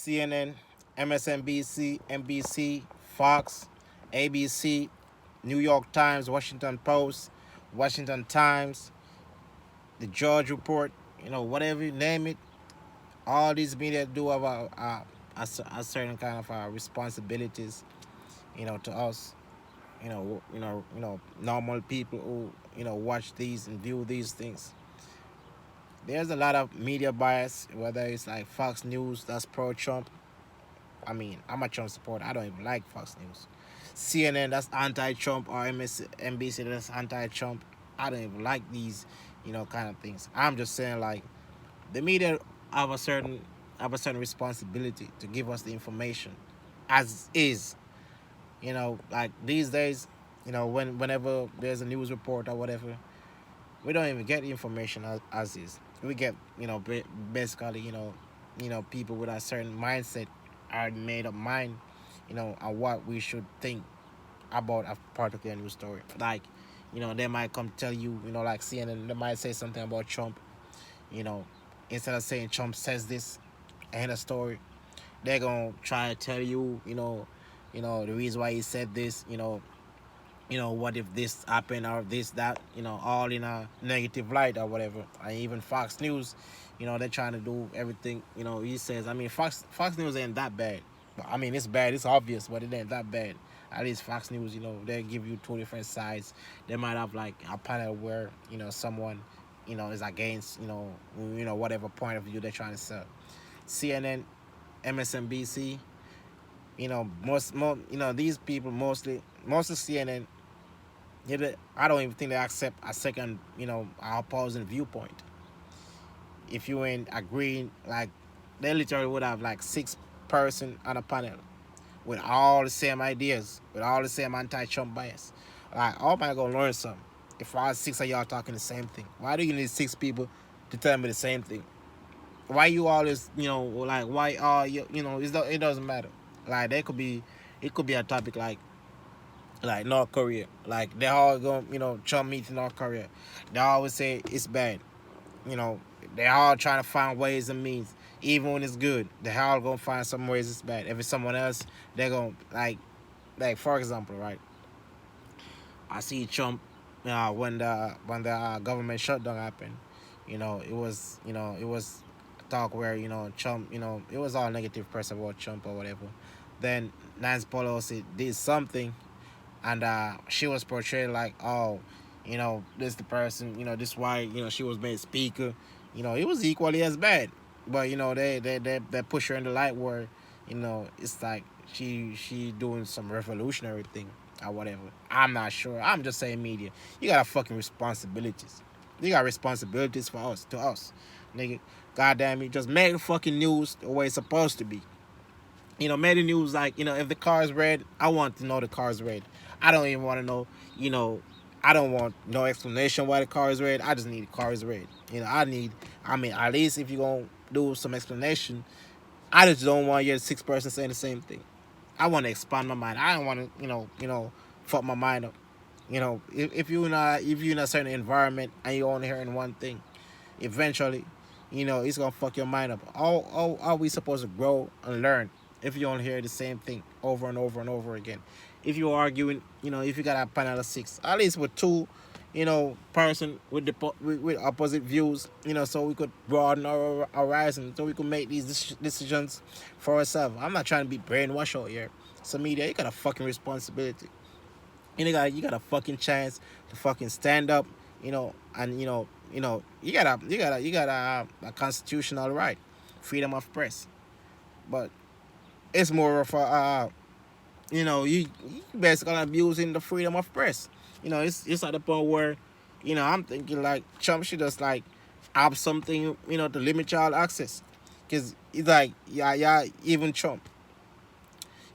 CNN, MSNBC, NBC, Fox, ABC, New York Times, Washington Post, Washington Times, the George Report, whatever you name it. All these media do have a certain kind of responsibilities, to us, normal people who, watch these and view these things. There's a lot of media bias, whether it's like Fox News that's pro Trump. I mean, I'm a Trump supporter. I don't even like Fox News. CNN that's anti-Trump, or MSNBC that's anti-Trump. I don't even like these, kind of things. I'm just saying, like, the media have a certain responsibility to give us the information as is. Like these days, whenever there's a news report or whatever, we don't even get the information as is. We get, basically, people with a certain mindset are made up mind, on what we should think about a particular news story. Like, they might come tell you, like CNN, they might say something about Trump, you know, instead of saying Trump says this, end of story, they're gonna try to tell you, the reason why he said this, what if this happened or this, that, all in a negative light or whatever. And even Fox News, they're trying to do everything, he says. I mean, Fox News ain't that bad. I mean, it's bad, it's obvious, but it ain't that bad. At least Fox News, they give you two different sides. They might have like a panel where, someone, is against, whatever point of view they're trying to sell. CNN, MSNBC, these people most of CNN, I don't even think they accept a second, opposing viewpoint. If you ain't agreeing, like, they literally would have like 6 person on a panel with all the same ideas, with all the same anti-Trump bias. Like, oh my, gonna learn something. If all 6 of y'all talking the same thing, why do you need 6 people to tell me the same thing? Why you always, like, why are you, it doesn't matter. Like, it could be a topic like North Korea. Like, they all go, Trump meets North Korea. They always say it's bad. You know, they all trying to find ways and means. Even when it's good, they all gonna find some ways it's bad. If it's someone else, they're gonna like for example, right? I see Trump, when the government shutdown happened. It was talk where, Trump, it was all negative press about Trump or whatever. Then Nancy Pelosi did something, and she was portrayed like, oh, this the person, this why, she was made speaker. It was equally as bad, but they push her in the light where, it's like she doing some revolutionary thing or whatever. I'm not sure. I'm just saying, media, you got fucking responsibilities. You got responsibilities for us, to us, nigga. Goddamn it, just make the fucking news the way it's supposed to be. Made the news like, if the car is red, I want to know the car is red. I don't even want to know, I don't want no explanation why the car is red. I just need the car is red. At least if you're going to do some explanation, I just don't want you 6 person saying the same thing. I want to expand my mind. I don't want to, fuck my mind up. If you're in a certain environment and you're only hearing one thing, eventually, it's gonna fuck your mind up. How are we supposed to grow and learn if you only hear the same thing over and over and over again? If you're arguing, if you got a panel of 6, at least with 2, person with with opposite views, so we could broaden our horizon, so we could make these decisions for ourselves. I'm not trying to be brainwashed out here. So media, you got a fucking responsibility. You got a fucking chance to fucking stand up, and you got a constitutional right, freedom of press. But it's more of a you basically abusing the freedom of press. It's at the point where, I'm thinking like Trump should just like have something, to limit child access, because it's like, yeah, even Trump,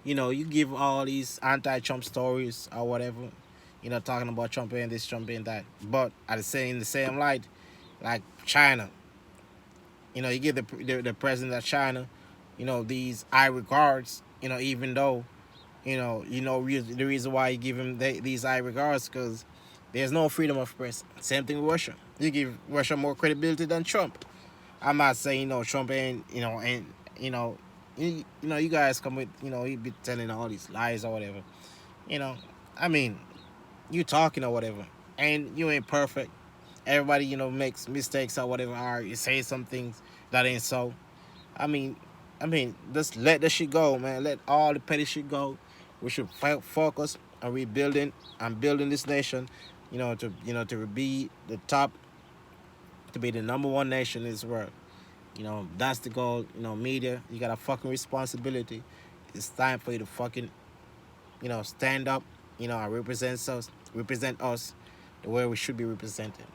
you give all these anti-Trump stories or whatever, talking about Trump and this, Trump and that, but at the same light, like China, you give the president of China, these high regards, even though, the reason why you give him these high regards, because there's no freedom of press. Same thing with Russia. You give Russia more credibility than Trump. I'm not saying, Trump ain't, You guys come with, you be telling all these lies or whatever. You know, I mean, you talking or whatever, and you ain't perfect. Everybody, makes mistakes or whatever, or you say some things that ain't so. I mean, just let the shit go, man. Let all the petty shit go. We should focus on rebuilding and building this nation. To be the top, to be the number one nation in this world. That's the goal. Media, you got a fucking responsibility. It's time for you to fucking, stand up. And represent us the way we should be represented.